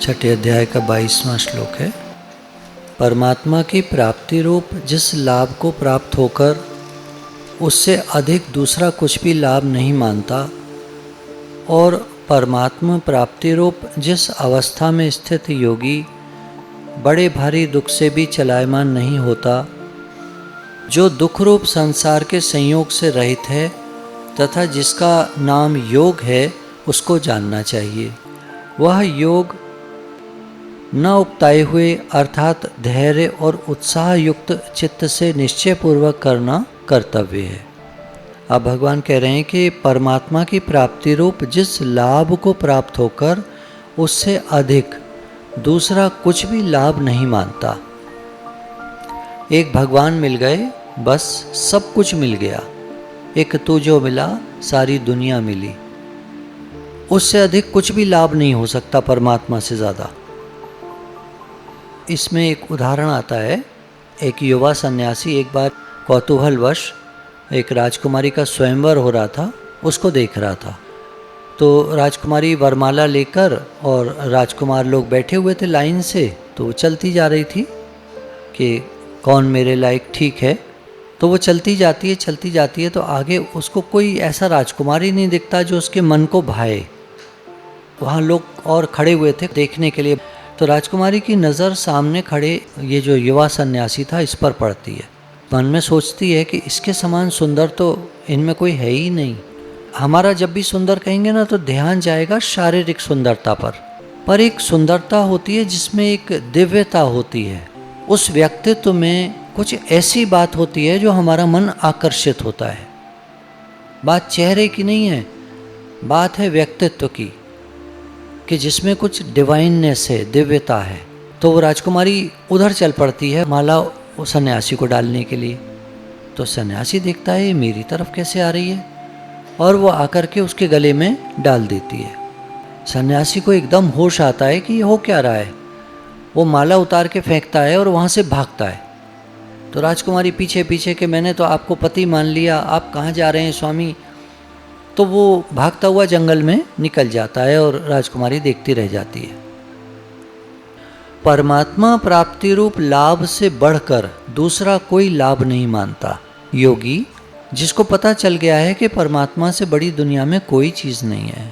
छठे अध्याय का 22वां श्लोक है। परमात्मा की प्राप्ति रूप जिस लाभ को प्राप्त होकर उससे अधिक दूसरा कुछ भी लाभ नहीं मानता और परमात्मा प्राप्ति रूप जिस अवस्था में स्थित योगी बड़े भारी दुख से भी चलायमान नहीं होता, जो दुख रूप संसार के संयोग से रहित है तथा जिसका नाम योग है, उसको जानना चाहिए। वह योग न उपताए हुए अर्थात धैर्य और उत्साह युक्त चित्त से निश्चय पूर्वक करना कर्तव्य है। अब भगवान कह रहे हैं कि परमात्मा की प्राप्ति रूप जिस लाभ को प्राप्त होकर उससे अधिक दूसरा कुछ भी लाभ नहीं मानता। एक भगवान मिल गए, बस सब कुछ मिल गया। एक तू जो मिला, सारी दुनिया मिली। उससे अधिक कुछ भी लाभ नहीं हो सकता परमात्मा से ज़्यादा। इसमें एक उदाहरण आता है। एक युवा सन्यासी एक बार कौतूहलवश एक राजकुमारी का स्वयंवर हो रहा था, उसको देख रहा था। तो राजकुमारी वरमाला लेकर और राजकुमार लोग बैठे हुए थे लाइन से, तो वो चलती जा रही थी कि कौन मेरे लायक ठीक है। तो वो चलती जाती है तो आगे उसको कोई ऐसा राजकुमार ही नहीं दिखता जो उसके मन को भाए। वहाँ लोग और खड़े हुए थे देखने के लिए। तो राजकुमारी की नज़र सामने खड़े ये जो युवा सन्यासी था इस पर पड़ती है। मन में सोचती है कि इसके समान सुंदर तो इनमें कोई है ही नहीं। हमारा जब भी सुंदर कहेंगे ना तो ध्यान जाएगा शारीरिक सुंदरता पर एक सुंदरता होती है जिसमें एक दिव्यता होती है। उस व्यक्तित्व में कुछ ऐसी बात होती है जो हमारा मन आकर्षित होता है। बात चेहरे की नहीं है, बात है व्यक्तित्व की, कि जिसमें कुछ डिवाइननेस है, दिव्यता है। तो वो राजकुमारी उधर चल पड़ती है माला उस सन्यासी को डालने के लिए। तो सन्यासी देखता है ये मेरी तरफ कैसे आ रही है, और वो आकर के उसके गले में डाल देती है। सन्यासी को एकदम होश आता है कि ये हो क्या रहा है। वो माला उतार के फेंकता है और वहाँ से भागता है। तो राजकुमारी पीछे पीछे कि मैंने तो आपको पति मान लिया, आप कहाँ जा रहे हैं स्वामी। तो वो भागता हुआ जंगल में निकल जाता है और राजकुमारी देखती रह जाती है। परमात्मा प्राप्ति रूप लाभ से बढ़कर दूसरा कोई लाभ नहीं मानता योगी, जिसको पता चल गया है कि परमात्मा से बड़ी दुनिया में कोई चीज़ नहीं है।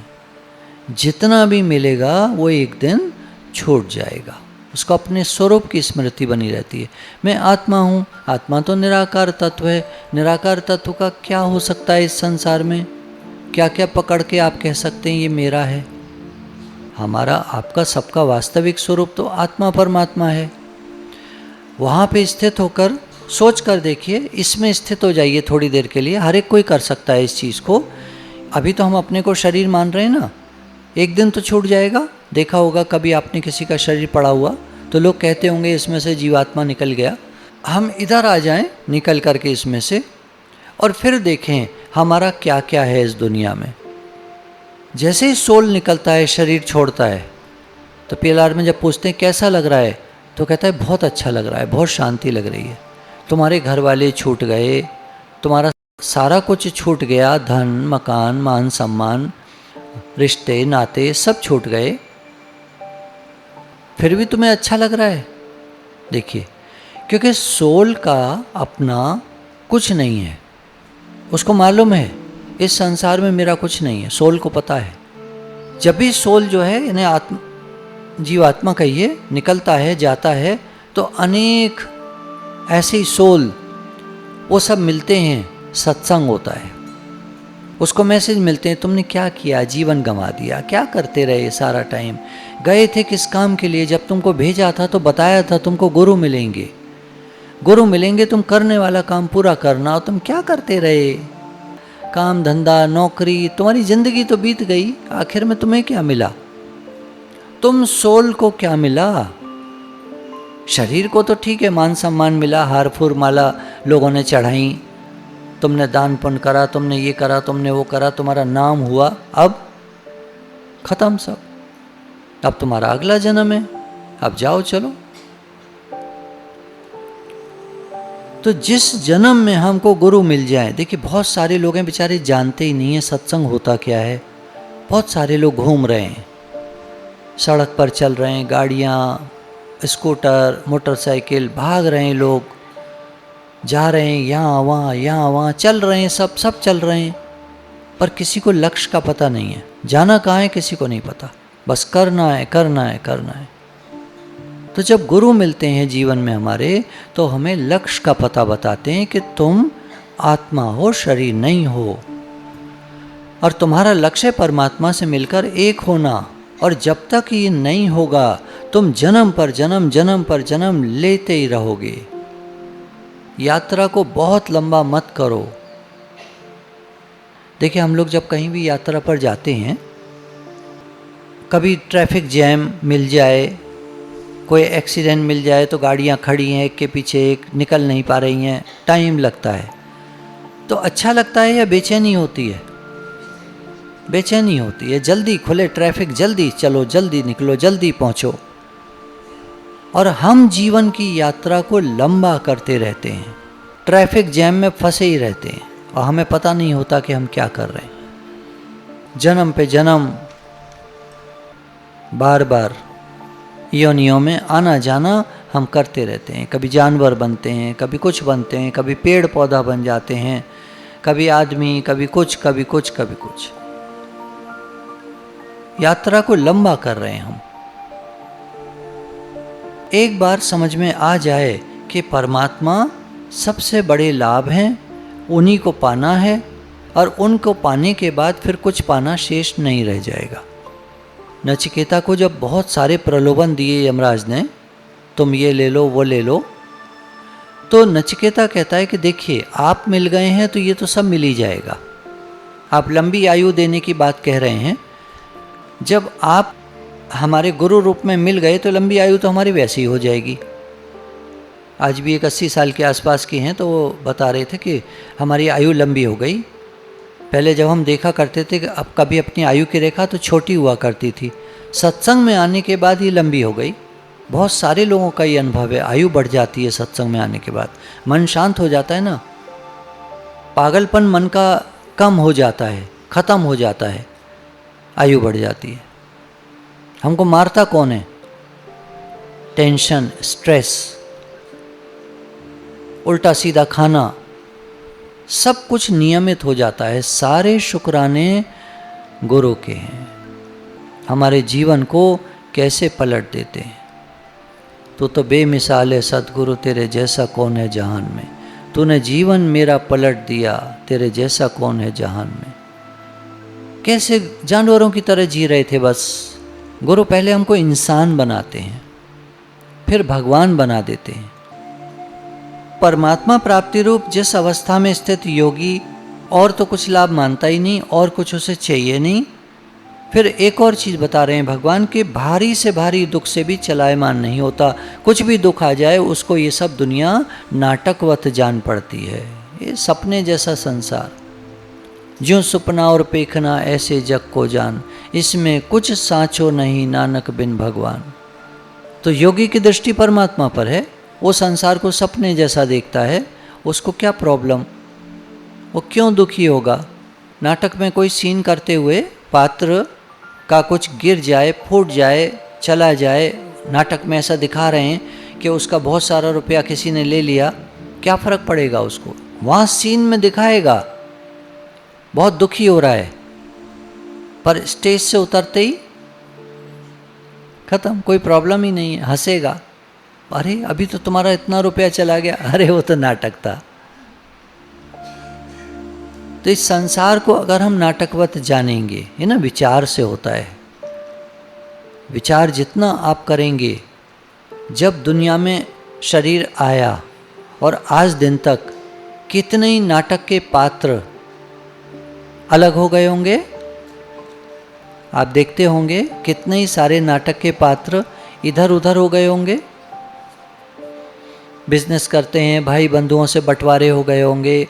जितना भी मिलेगा वो एक दिन छूट जाएगा। उसको अपने स्वरूप की स्मृति बनी रहती है। मैं आत्मा हूँ, आत्मा तो निराकार तत्व है। निराकार तत्व का क्या हो सकता है इस संसार में? क्या क्या पकड़ के आप कह सकते हैं ये मेरा है? हमारा आपका सबका वास्तविक स्वरूप तो आत्मा परमात्मा है। वहाँ पे स्थित होकर सोच कर देखिए, इसमें स्थित हो जाइए थोड़ी देर के लिए। हर एक कोई कर सकता है इस चीज़ को। अभी तो हम अपने को शरीर मान रहे हैं ना, एक दिन तो छूट जाएगा। देखा होगा कभी आपने किसी का शरीर पड़ा हुआ तो लोग कहते होंगे इसमें से जीवात्मा निकल गया। हम इधर आ जाएं निकल करके इसमें से, और फिर देखें हमारा क्या क्या है इस दुनिया में। जैसे ही सोल निकलता है, शरीर छोड़ता है, तो पीएलआर में जब पूछते हैं कैसा लग रहा है, तो कहता है बहुत अच्छा लग रहा है, बहुत शांति लग रही है। तुम्हारे घर वाले छूट गए, तुम्हारा सारा कुछ छूट गया, धन मकान मान सम्मान रिश्ते नाते सब छूट गए, फिर भी तुम्हें अच्छा लग रहा है। देखिए, क्योंकि सोल का अपना कुछ नहीं है। उसको मालूम है इस संसार में मेरा कुछ नहीं है। सोल को पता है। जब भी सोल जो है इन्हें जीवात्मा कहिए निकलता है जाता है, तो अनेक ऐसे ही सोल वो सब मिलते हैं, सत्संग होता है। उसको मैसेज मिलते हैं, तुमने क्या किया, जीवन गंवा दिया, क्या करते रहे सारा टाइम, गए थे किस काम के लिए, जब तुमको भेजा था तो बताया था तुमको गुरु मिलेंगे, तुम करने वाला काम पूरा करना, और तुम क्या करते रहे, काम धंधा नौकरी, तुम्हारी जिंदगी तो बीत गई, आखिर में तुम्हें क्या मिला? तुम सोल को क्या मिला? शरीर को तो ठीक है, मान सम्मान मिला, हार फूर माला लोगों ने चढ़ाई, तुमने दान पुण्य करा, तुमने ये करा, तुमने वो करा, तुम्हारा नाम हुआ, अब खत्म सब। अब तुम्हारा अगला जन्म है, अब जाओ चलो। तो जिस जन्म में हमको गुरु मिल जाए, देखिए बहुत सारे लोग हैं बेचारे जानते ही नहीं है सत्संग होता क्या है। बहुत सारे लोग घूम रहे हैं, सड़क पर चल रहे हैं, गाड़ियाँ, स्कूटर, मोटरसाइकिल, भाग रहे हैं लोग, जा रहे हैं यहाँ वहाँ चल रहे हैं, सब चल रहे हैं, पर किसी को लक्ष्य का पता नहीं है, जाना कहाँ है किसी को नहीं पता, बस करना है करना है करना है। तो जब गुरु मिलते हैं जीवन में हमारे, तो हमें लक्ष्य का पता बताते हैं कि तुम आत्मा हो, शरीर नहीं हो, और तुम्हारा लक्ष्य परमात्मा से मिलकर एक होना। और जब तक ये नहीं होगा, तुम जन्म पर जन्म, जन्म पर जन्म लेते ही रहोगे। यात्रा को बहुत लंबा मत करो। देखिए, हम लोग जब कहीं भी यात्रा पर जाते हैं, कभी ट्रैफिक जैम मिल जाए, कोई एक्सीडेंट मिल जाए, तो गाड़ियाँ खड़ी हैं एक के पीछे एक, निकल नहीं पा रही हैं, टाइम लगता है, तो अच्छा लगता है या बेचैनी होती है? बेचैनी होती है। जल्दी खुले ट्रैफिक, जल्दी चलो, जल्दी निकलो, जल्दी पहुँचो। और हम जीवन की यात्रा को लंबा करते रहते हैं, ट्रैफिक जैम में फंसे ही रहते हैं, और हमें पता नहीं होता कि हम क्या कर रहे हैं। जन्म पे जन्म, बार बार योनियों में आना जाना हम करते रहते हैं। कभी जानवर बनते हैं, कभी कुछ बनते हैं, कभी पेड़ पौधा बन जाते हैं, कभी आदमी, कभी कुछ, कभी कुछ, कभी कुछ। यात्रा को लंबा कर रहे हैं हम। एक बार समझ में आ जाए कि परमात्मा सबसे बड़े लाभ हैं, उन्हीं को पाना है, और उनको पाने के बाद फिर कुछ पाना शेष नहीं रह जाएगा। नचिकेता को जब बहुत सारे प्रलोभन दिए यमराज ने, तुम ये ले लो, वो ले लो, तो नचिकेता कहता है कि देखिए, आप मिल गए हैं तो ये तो सब मिल ही जाएगा। आप लंबी आयु देने की बात कह रहे हैं, जब आप हमारे गुरु रूप में मिल गए तो लंबी आयु तो हमारी वैसी ही हो जाएगी। आज भी एक 80 साल के आसपास की हैं, तो वो बता रहे थे कि हमारी आयु लंबी हो गई। पहले जब हम देखा करते थे कि अब कभी अपनी आयु की रेखा तो छोटी हुआ करती थी, सत्संग में आने के बाद ये लंबी हो गई। बहुत सारे लोगों का ये अनुभव है, आयु बढ़ जाती है सत्संग में आने के बाद, मन शांत हो जाता है ना, पागलपन मन का कम हो जाता है, ख़त्म हो जाता है, आयु बढ़ जाती है। हमको मारता कौन है? टेंशन, स्ट्रेस, उल्टा सीधा खाना, सब कुछ नियमित हो जाता है। सारे शुक्राने गुरु के हैं, हमारे जीवन को कैसे पलट देते हैं। तो बेमिसाल है सतगुरु, तेरे जैसा कौन है जहान में, तूने जीवन मेरा पलट दिया, तेरे जैसा कौन है जहान में। कैसे जानवरों की तरह जी रहे थे बस। गुरु पहले हमको इंसान बनाते हैं, फिर भगवान बना देते हैं। परमात्मा प्राप्ति रूप जिस अवस्था में स्थित योगी और तो कुछ लाभ मानता ही नहीं, और कुछ उसे चाहिए नहीं। फिर एक और चीज़ बता रहे हैं भगवान के, भारी से भारी दुख से भी चलायमान नहीं होता। कुछ भी दुख आ जाए उसको ये सब दुनिया नाटकवत जान पड़ती है। ये सपने जैसा संसार, ज्यों सुपना और पेखना ऐसे जग को जान, इसमें कुछ साँचो नहीं नानक बिन भगवान। तो योगी की दृष्टि परमात्मा पर है, वो संसार को सपने जैसा देखता है। उसको क्या प्रॉब्लम, वो क्यों दुखी होगा? नाटक में कोई सीन करते हुए पात्र का कुछ गिर जाए, फूट जाए, चला जाए, नाटक में ऐसा दिखा रहे हैं कि उसका बहुत सारा रुपया किसी ने ले लिया, क्या फ़र्क पड़ेगा उसको? वहाँ सीन में दिखाएगा बहुत दुखी हो रहा है, पर स्टेज से उतरते ही खत्म, कोई प्रॉब्लम ही नहीं है, हंसेगा। अरे अभी तो तुम्हारा इतना रुपया चला गया, अरे वो तो नाटक था। तो इस संसार को अगर हम नाटकवत जानेंगे, है ना, विचार से होता है। विचार जितना आप करेंगे, जब दुनिया में शरीर आया और आज दिन तक कितने ही नाटक के पात्र अलग हो गए होंगे। आप देखते होंगे कितने ही सारे नाटक के पात्र इधर उधर हो गए होंगे। बिजनेस करते हैं, भाई बंधुओं से बंटवारे हो गए होंगे,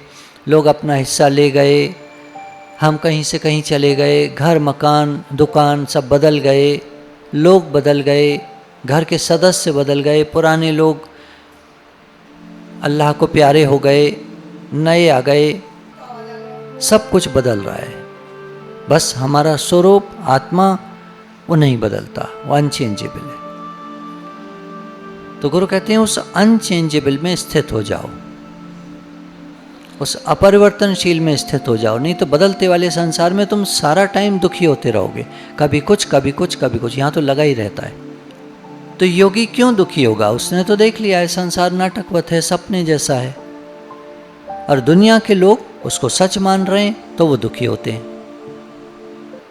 लोग अपना हिस्सा ले गए, हम कहीं से कहीं चले गए, घर मकान दुकान सब बदल गए, लोग बदल गए, घर के सदस्य बदल गए, पुराने लोग अल्लाह को प्यारे हो गए, नए आ गए, सब कुछ बदल रहा है। बस हमारा स्वरूप आत्मा वो नहीं बदलता, वो अनचेंजेबल है। तो गुरु कहते हैं उस अनचेंजेबल में स्थित हो जाओ, उस अपरिवर्तनशील में स्थित हो जाओ, नहीं तो बदलते वाले संसार में तुम सारा टाइम दुखी होते रहोगे, कभी कुछ कभी कुछ कभी कुछ, यहाँ तो लगा ही रहता है। तो योगी क्यों दुखी होगा? उसने तो देख लिया है संसार नाटकवत है, सपने जैसा है, और दुनिया के लोग उसको सच मान रहे हैं तो वो दुखी होते हैं,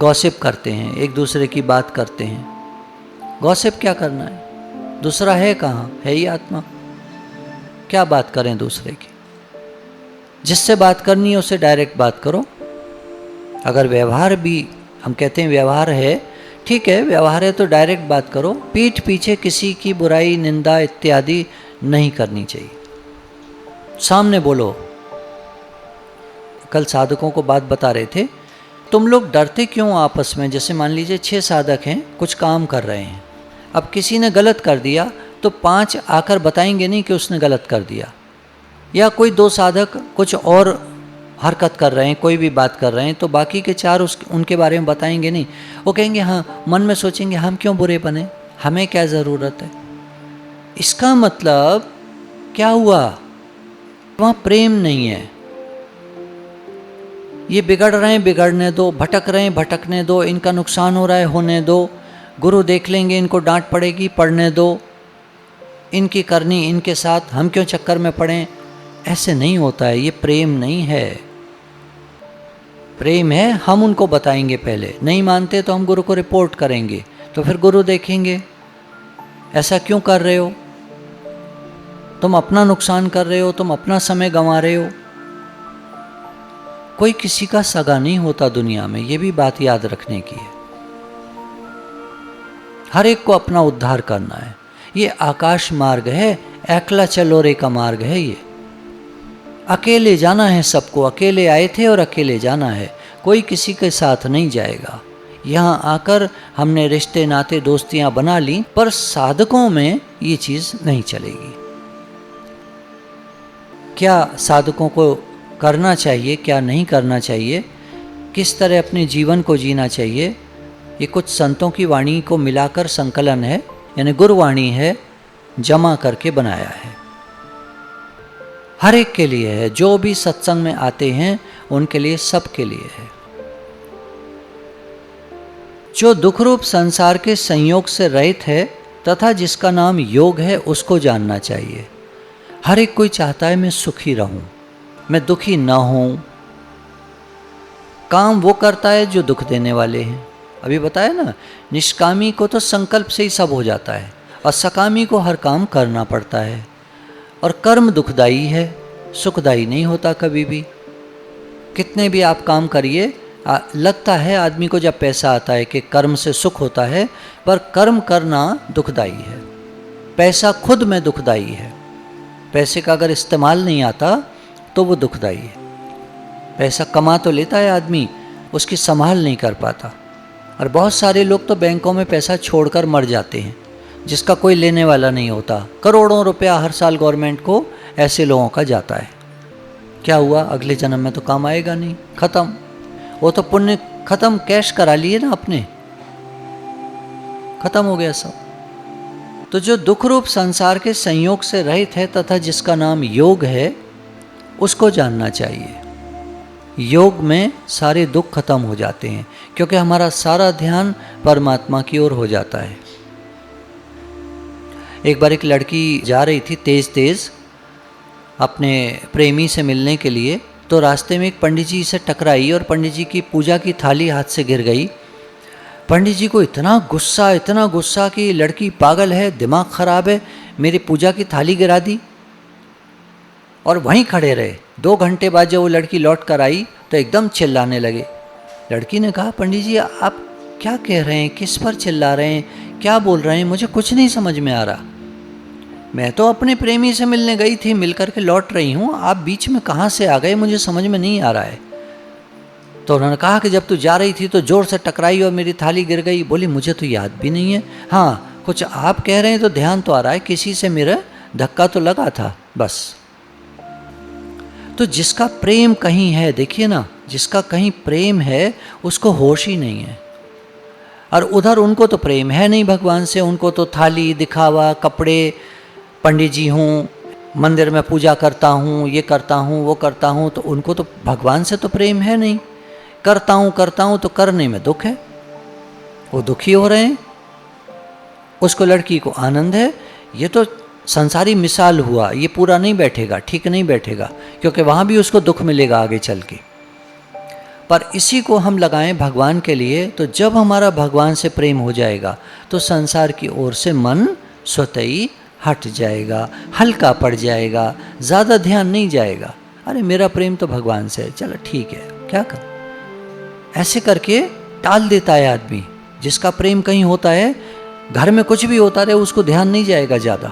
गॉसिप करते हैं, एक दूसरे की बात करते हैं। गॉसिप क्या करना है? दूसरा है कहाँ? है ही आत्मा। क्या बात करें दूसरे की? जिससे बात करनी है उससे डायरेक्ट बात करो। अगर व्यवहार भी, हम कहते हैं व्यवहार है, ठीक है व्यवहार है तो डायरेक्ट बात करो, पीठ पीछे किसी की बुराई निंदा इत्यादि नहीं करनी चाहिए, सामने बोलो। कल साधकों को बात बता रहे थे, तुम लोग डरते क्यों आपस में? जैसे मान लीजिए 6 साधक हैं, कुछ काम कर रहे हैं, अब किसी ने गलत कर दिया तो 5 आकर बताएंगे नहीं कि उसने गलत कर दिया, या कोई 2 साधक कुछ और हरकत कर रहे हैं, कोई भी बात कर रहे हैं, तो बाकी के 4 उनके बारे में बताएंगे नहीं। वो कहेंगे हाँ, मन में सोचेंगे हम क्यों बुरे बने, हमें क्या ज़रूरत है। इसका मतलब क्या हुआ? वहाँ प्रेम नहीं है। ये बिगड़ रहे हैं बिगड़ने दो, भटक रहे हैं भटकने दो, इनका नुकसान हो रहा है होने दो, गुरु देख लेंगे इनको डांट पड़ेगी पढ़ने दो, इनकी करनी इनके साथ, हम क्यों चक्कर में पड़ें। ऐसे नहीं होता है, ये प्रेम नहीं है। प्रेम है हम उनको बताएंगे, पहले नहीं मानते तो हम गुरु को रिपोर्ट करेंगे, तो फिर गुरु देखेंगे ऐसा क्यों कर रहे हो, तुम अपना नुकसान कर रहे हो, तुम अपना समय गंवा रहे हो। कोई किसी का सगा नहीं होता दुनिया में, ये भी बात याद रखने की है। हर एक को अपना उद्धार करना है। ये आकाश मार्ग है, एकला चलोरे का मार्ग है। ये अकेले जाना है सबको, अकेले आए थे और अकेले जाना है, कोई किसी के साथ नहीं जाएगा। यहाँ आकर हमने रिश्ते नाते दोस्तियाँ बना ली, पर साधकों में ये चीज़ नहीं चलेगी। क्या साधकों को करना चाहिए, क्या नहीं करना चाहिए, किस तरह अपने जीवन को जीना चाहिए, ये कुछ संतों की वाणी को मिलाकर संकलन है, यानी गुरुवाणी है, जमा करके बनाया है। हर एक के लिए है, जो भी सत्संग में आते हैं उनके लिए, सबके लिए है। जो दुख रूप संसार के संयोग से रहित है तथा जिसका नाम योग है, उसको जानना चाहिए। हर एक कोई चाहता है मैं सुखी रहूं, मैं दुखी ना हूं। काम वो करता है जो दुख देने वाले हैं। अभी बताया ना, निष्कामी को तो संकल्प से ही सब हो जाता है, और सकामी को हर काम करना पड़ता है। और कर्म दुखदाई है, सुखदाई नहीं होता कभी भी। कितने भी आप काम करिए, लगता है आदमी को जब पैसा आता है कि कर्म से सुख होता है, पर कर्म करना दुखदाई है। पैसा खुद में दुखदाई है। पैसे का अगर इस्तेमाल नहीं आता तो वो दुखदाई है। पैसा कमा तो लेता है आदमी, उसकी संभाल नहीं कर पाता। और बहुत सारे लोग तो बैंकों में पैसा छोड़कर मर जाते हैं, जिसका कोई लेने वाला नहीं होता। करोड़ों रुपया हर साल गवर्नमेंट को ऐसे लोगों का जाता है। क्या हुआ? अगले जन्म में तो काम आएगा नहीं, खत्म। वो तो पुण्य खत्म, कैश करा लिए ना अपने, खत्म हो गया सब। तो जो दुख रूप संसार के संयोग से रहित है तथा जिसका नाम योग है, उसको जानना चाहिए। योग में सारे दुख खत्म हो जाते हैं, क्योंकि हमारा सारा ध्यान परमात्मा की ओर हो जाता है। एक बार एक लड़की जा रही थी तेज अपने प्रेमी से मिलने के लिए, तो रास्ते में एक पंडित जी से टकराई और पंडित जी की पूजा की थाली हाथ से गिर गई। पंडित जी को इतना गुस्सा कि लड़की पागल है, दिमाग खराब है, मेरी पूजा की थाली गिरा दी। और वहीं खड़े रहे। 2 घंटे बाद जब वो लड़की लौट कर आई तो एकदम चिल्लाने लगे। लड़की ने कहा, पंडित जी आप क्या कह रहे हैं, किस पर चिल्ला रहे हैं, क्या बोल रहे हैं, मुझे कुछ नहीं समझ में आ रहा। मैं तो अपने प्रेमी से मिलने गई थी, मिल करके लौट रही हूँ, आप बीच में कहाँ से आ गए, मुझे समझ में नहीं आ रहा है। तो उन्होंने कहा कि जब तू जा रही थी तो ज़ोर से टकराई और मेरी थाली गिर गई। बोली मुझे तो याद भी नहीं है। हाँ, कुछ आप कह रहे हैं तो ध्यान तो आ रहा है, किसी से मेरा धक्का तो लगा था बस। तो जिसका प्रेम कहीं है, देखिए ना, जिसका कहीं प्रेम है उसको होश ही नहीं है। और उधर उनको तो प्रेम है नहीं भगवान से, उनको तो थाली, दिखावा, कपड़े, पंडित जी हूँ, मंदिर में पूजा करता हूँ, ये करता हूँ, वो करता हूँ, तो उनको तो भगवान से तो प्रेम है नहीं। करता हूँ तो करने में दुख है, वो दुखी हो रहे हैं, उसको लड़की को आनंद है। ये तो संसारी मिसाल हुआ, ये पूरा नहीं बैठेगा, ठीक नहीं बैठेगा, क्योंकि वहाँ भी उसको दुख मिलेगा आगे चल के। पर इसी को हम लगाएं भगवान के लिए, तो जब हमारा भगवान से प्रेम हो जाएगा तो संसार की ओर से मन स्वतः ही हट जाएगा, हल्का पड़ जाएगा, ज़्यादा ध्यान नहीं जाएगा। अरे मेरा प्रेम तो भगवान से है, चलो ठीक है, क्या कर, ऐसे करके टाल देता है आदमी। जिसका प्रेम कहीं होता है, घर में कुछ भी होता रहे, उसको ध्यान नहीं जाएगा ज़्यादा,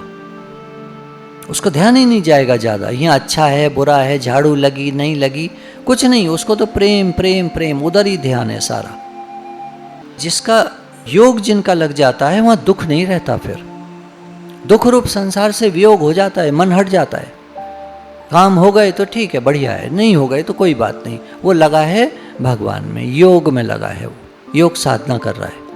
उसको ध्यान ही नहीं जाएगा ज़्यादा। यहाँ अच्छा है, बुरा है, झाड़ू लगी नहीं लगी, कुछ नहीं, उसको तो प्रेम प्रेम प्रेम, उधर ही ध्यान है सारा। जिसका योग जिनका लग जाता है, वहाँ दुख नहीं रहता, फिर दुख रूप संसार से वियोग हो जाता है, मन हट जाता है। काम हो गए तो ठीक है, बढ़िया है, नहीं हो गए तो कोई बात नहीं, वो लगा है भगवान में, योग में लगा है, वो योग साधना कर रहा है।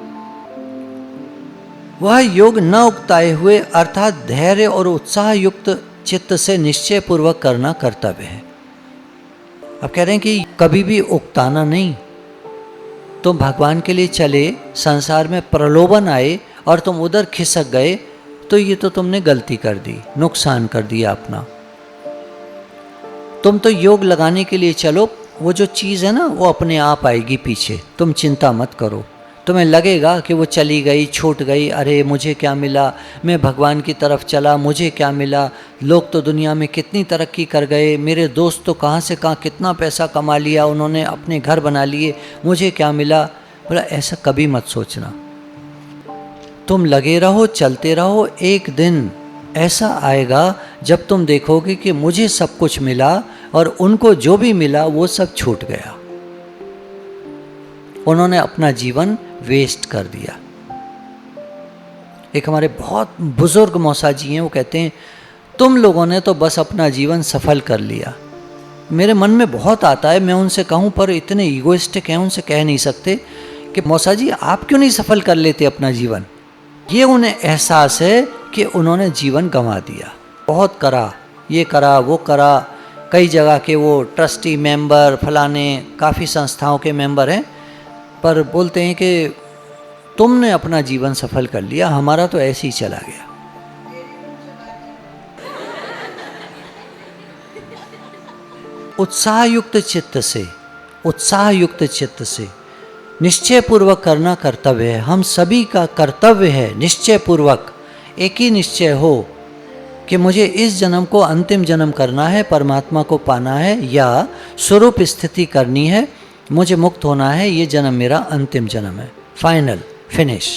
वह योग न उकताए हुए अर्थात धैर्य और उत्साह युक्त चित्त से निश्चय पूर्वक करना कर्तव्य है। अब कह रहे हैं कि कभी भी उकताना नहीं। तुम भगवान के लिए चले, संसार में प्रलोभन आए और तुम उधर खिसक गए, तो ये तो तुमने गलती कर दी, नुकसान कर दिया अपना। तुम तो योग लगाने के लिए चलो, वो जो चीज़ है ना, वो अपने आप आएगी पीछे, तुम चिंता मत करो। तुम्हें लगेगा कि वो चली गई, छूट गई, अरे मुझे क्या मिला, मैं भगवान की तरफ चला, मुझे क्या मिला, लोग तो दुनिया में कितनी तरक्की कर गए, मेरे दोस्त तो कहाँ से कहाँ कितना पैसा कमा लिया, उन्होंने अपने घर बना लिए, मुझे क्या मिला। बोला ऐसा कभी मत सोचना, तुम लगे रहो, चलते रहो। एक दिन ऐसा आएगा जब तुम देखोगे कि मुझे सब कुछ मिला और उनको जो भी मिला वो सब छूट गया, उन्होंने अपना जीवन वेस्ट कर दिया। एक हमारे बहुत बुजुर्ग मौसा जी हैं, वो कहते हैं तुम लोगों ने तो बस अपना जीवन सफल कर लिया। मेरे मन में बहुत आता है, मैं उनसे कहूँ, पर इतने ईगोइस्टिक हैं, उनसे कह नहीं सकते कि मौसा जी आप क्यों नहीं सफल कर लेते अपना जीवन। ये उन्हें एहसास है कि उन्होंने जीवन गंवा दिया, बहुत करा, ये करा, वो करा, कई जगह के वो ट्रस्टी मेंबर, फलाने काफ़ी संस्थाओं के मेंबर हैं, पर बोलते हैं कि तुमने अपना जीवन सफल कर लिया, हमारा तो ऐसे ही चला गया। उत्साहयुक्त चित्त से निश्चय पूर्वक करना कर्तव्य है। हम सभी का कर्तव्य है निश्चय पूर्वक, एक ही निश्चय हो कि मुझे इस जन्म को अंतिम जन्म करना है, परमात्मा को पाना है या स्वरूप स्थिति करनी है, मुझे मुक्त होना है, ये जन्म मेरा अंतिम जन्म है, फाइनल, फिनिश,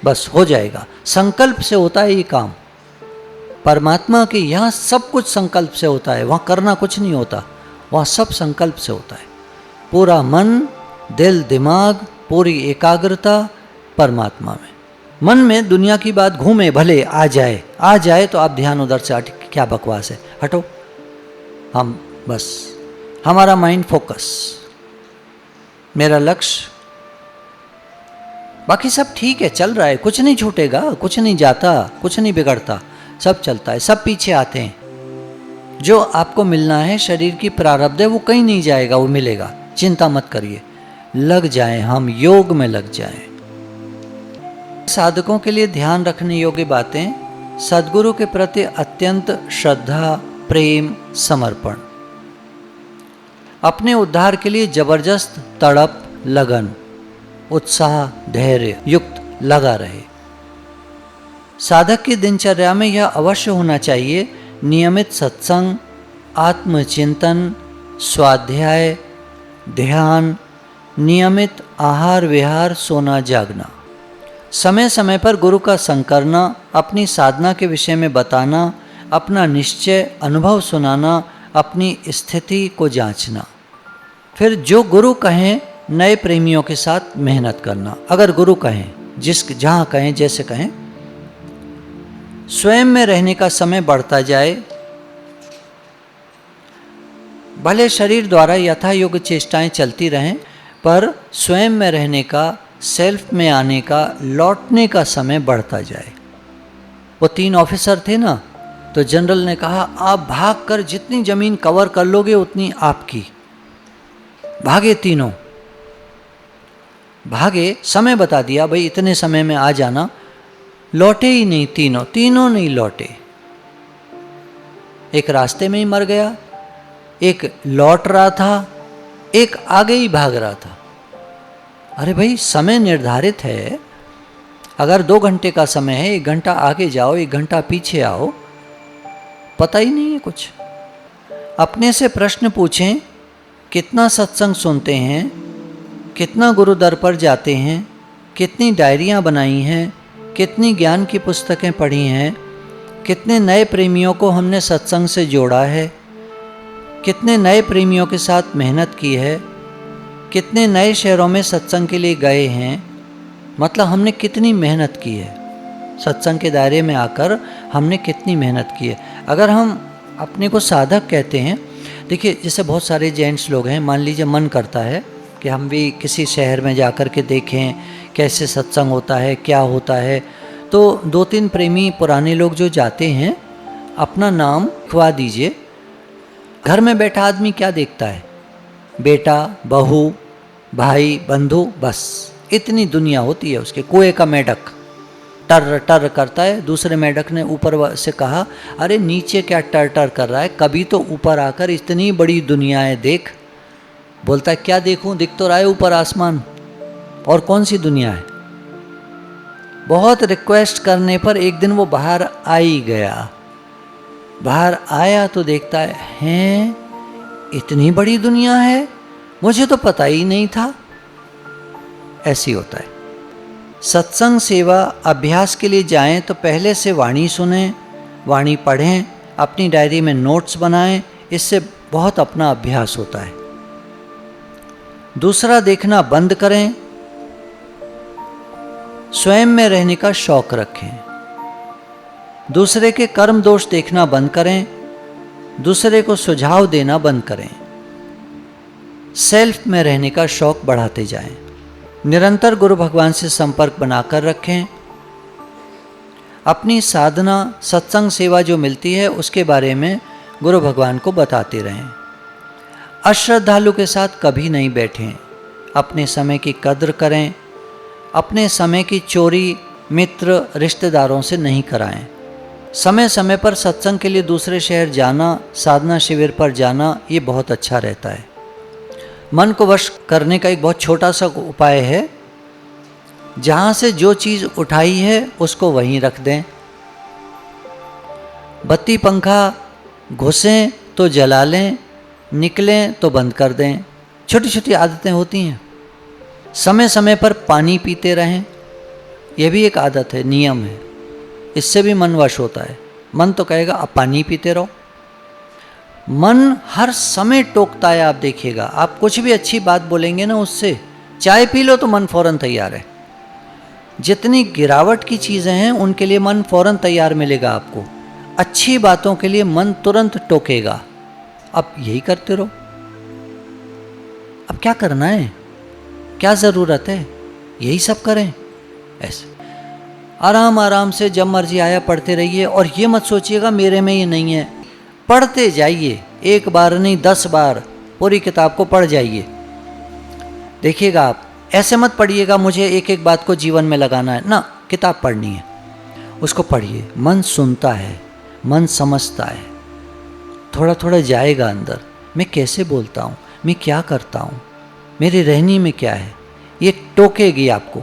बस हो जाएगा। संकल्प से होता है ये काम। परमात्मा के यहाँ सब कुछ संकल्प से होता है, वहाँ करना कुछ नहीं होता, वहाँ सब संकल्प से होता है। पूरा मन, दिल, दिमाग, पूरी एकाग्रता परमात्मा में। मन में दुनिया की बात घूमे भले आ जाए तो आप ध्यान उधर से हट, क्या बकवास है, हटो, हम बस हमारा माइंड फोकस, मेरा लक्ष्य, बाकी सब ठीक है, चल रहा है, कुछ नहीं छूटेगा, कुछ नहीं जाता, कुछ नहीं बिगड़ता, सब चलता है, सब पीछे आते हैं। जो आपको मिलना है, शरीर की प्रारब्ध है, वो कहीं नहीं जाएगा, वो मिलेगा, चिंता मत करिए, लग जाएं, हम योग में लग जाएं। साधकों के लिए ध्यान रखने योग्य बातें: सद्गुरु के प्रति अत्यंत श्रद्धा, प्रेम, समर्पण, अपने उद्धार के लिए जबरदस्त तड़प, लगन, उत्साह, धैर्य युक्त लगा रहे। साधक की दिनचर्या में यह अवश्य होना चाहिए: नियमित सत्संग, आत्मचिंतन, स्वाध्याय, ध्यान, नियमित आहार विहार, सोना जागना, समय समय पर गुरु का संग करना, अपनी साधना के विषय में बताना, अपना निश्चय अनुभव सुनाना, अपनी स्थिति को जांचना। फिर जो गुरु कहें नए प्रेमियों के साथ मेहनत करना, अगर गुरु कहें, जहाँ कहें, जैसे कहें। स्वयं में रहने का समय बढ़ता जाए, भले शरीर द्वारा यथा योग्य चेष्टाएं चलती रहें, पर स्वयं में रहने का सेल्फ में आने का, लौटने का समय बढ़ता जाए। वो 3 ऑफिसर थे ना, तो जनरल ने कहा आप भाग कर जितनी ज़मीन कवर कर लोगे उतनी आपकी। भागे तीनों, भागे, समय बता दिया भाई इतने समय में आ जाना, लौटे ही नहीं तीनों नहीं लौटे। एक रास्ते में ही मर गया, एक लौट रहा था, एक आगे ही भाग रहा था। अरे भाई समय निर्धारित है, अगर 2 घंटे का समय है, 1 घंटा आगे जाओ 1 घंटा पीछे आओ, पता ही नहीं है कुछ। अपने से प्रश्न पूछें, कितना सत्संग सुनते हैं, कितना गुरु दर पर जाते हैं, कितनी डायरियां बनाई हैं, कितनी ज्ञान की पुस्तकें पढ़ी हैं, कितने नए प्रेमियों को हमने सत्संग से जोड़ा है, कितने नए प्रेमियों के साथ मेहनत की है, कितने नए शहरों में सत्संग के लिए गए हैं। मतलब हमने कितनी मेहनत की है, सत्संग के दायरे में आकर हमने कितनी मेहनत की है। अगर हम अपने को साधक कहते हैं, देखिए जैसे बहुत सारे जेंट्स लोग हैं, मान लीजिए मन करता है कि हम भी किसी शहर में जाकर के देखें कैसे सत्संग होता है, क्या होता है। तो 2-3 प्रेमी पुराने लोग जो जाते हैं, अपना नाम लिखवा दीजिए। घर में बैठा आदमी क्या देखता है, बेटा, बहू, भाई, बंधु, बस इतनी दुनिया होती है उसके। कुएं का मेढक टर टर करता है, दूसरे मेढक ने ऊपर से कहा अरे नीचे क्या टर टर कर रहा है, कभी तो ऊपर आकर इतनी बड़ी दुनिया है देख। बोलता है क्या देखूं, दिख तो रहा है ऊपर आसमान, और कौन सी दुनिया है। बहुत रिक्वेस्ट करने पर एक दिन वो बाहर आ ही गया। बाहर आया तो देखता है, हैं इतनी बड़ी दुनिया है, मुझे तो पता ही नहीं था। ऐसी होता है। सत्संग सेवा अभ्यास के लिए जाएं तो पहले से वाणी सुनें, वाणी पढ़ें, अपनी डायरी में नोट्स बनाएं, इससे बहुत अपना अभ्यास होता है। दूसरा देखना बंद करें, स्वयं में रहने का शौक रखें। दूसरे के कर्म दोष देखना बंद करें, दूसरे को सुझाव देना बंद करें। सेल्फ में रहने का शौक बढ़ाते जाएं। निरंतर गुरु भगवान से संपर्क बनाकर रखें। अपनी साधना, सत्संग सेवा जो मिलती है उसके बारे में गुरु भगवान को बताते रहें। अश्रद्धालु के साथ कभी नहीं बैठें। अपने समय की कद्र करें। अपने समय की चोरी मित्र रिश्तेदारों से नहीं कराएं। समय समय पर सत्संग के लिए दूसरे शहर जाना, साधना शिविर पर जाना, ये बहुत अच्छा रहता है। मन को वश करने का एक बहुत छोटा सा उपाय है, जहाँ से जो चीज़ उठाई है उसको वहीं रख दें। बत्ती पंखा घुसें तो जला लें, निकलें तो बंद कर दें। छोटी छोटी आदतें होती हैं। समय समय पर पानी पीते रहें, यह भी एक आदत है, नियम है। इससे भी मन वश होता है। मन तो कहेगा अब पानी पीते रहो। मन हर समय टोकता है, आप देखिएगा। आप कुछ भी अच्छी बात बोलेंगे ना, उससे चाय पी लो तो मन फौरन तैयार है। जितनी गिरावट की चीज़ें हैं उनके लिए मन फौरन तैयार मिलेगा आपको। अच्छी बातों के लिए मन तुरंत टोकेगा। अब यही करते रहो। अब क्या करना है, क्या ज़रूरत है, यही सब करें। ऐसे आराम आराम से जब मर्जी आया पढ़ते रहिए। और ये मत सोचिएगा मेरे में ये नहीं है, पढ़ते जाइए। 1 बार नहीं 10 बार पूरी किताब को पढ़ जाइए। देखिएगा आप ऐसे मत पढ़िएगा मुझे एक एक बात को जीवन में लगाना है ना। किताब पढ़नी है, उसको पढ़िए। मन सुनता है, मन समझता है, थोड़ा थोड़ा जाएगा अंदर। मैं कैसे बोलता हूँ, मैं क्या करता हूँ, मेरी रहनी में क्या है, ये टोकेगी आपको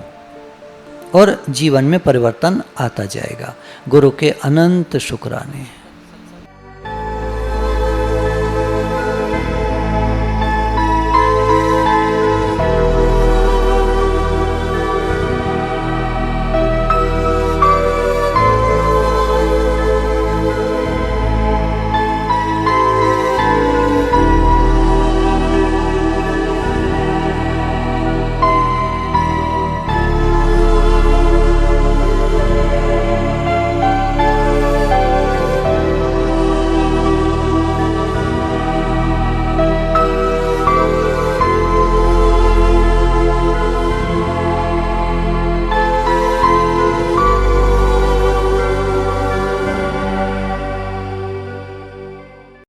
और जीवन में परिवर्तन आता जाएगा। गुरु के अनंत शुक्राने।